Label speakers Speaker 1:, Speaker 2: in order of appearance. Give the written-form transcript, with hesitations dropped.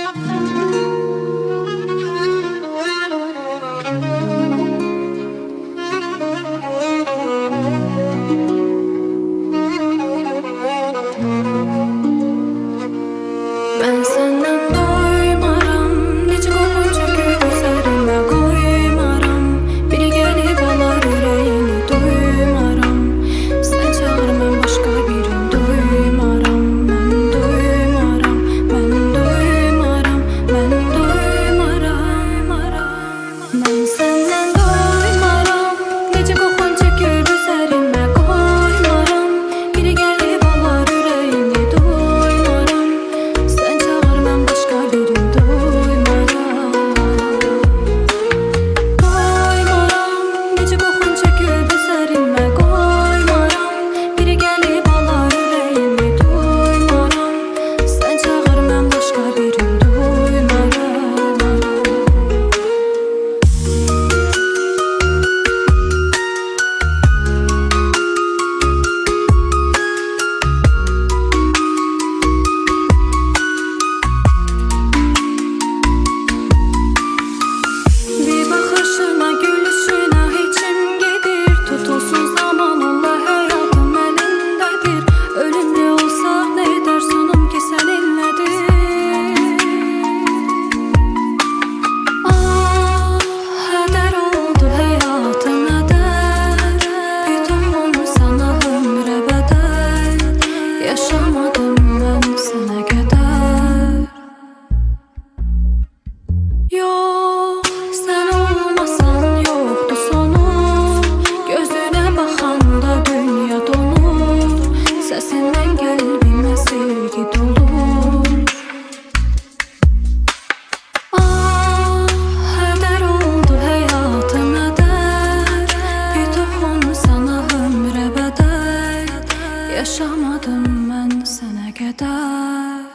Speaker 1: Ben senden doymaram, nece kokunca gözlerime koymaram. Biri gelip alar yüreğini duymaram. Sen çağır ben başka birini duymaram. Ben duymaram, ben duymaram, ben duymaram. Ben senden doymaram, nece kokunca gözlerime koymaram. Biri gelip alar yüreğini duymaram. Sen çağır ben başka birini duymaram. Doymaram, nece kokun çekip üzerime koymaram. Biri gelip alar yüreğimi duymaram. Sen çağır ben başka birini duymaram. Bir bakışına gülüşüne içim gelir. Tutulsun zaman Allah hayatım elindedir. Ölümlü olsa ne eder sonum ki seninledir. Ah heder oldu hayatım eder. Bir tohum sana ömre bedel. Yaşamadım ben sana kadar. Yok sen olmasan yoktu sonu. Gözüne bakanda dünya donur. Sesinden kalbime sevgi dolur. Ah heder oldu hayatım eder. Bir tohum sana ömre bedel. Yaşamadım ben sana kadar.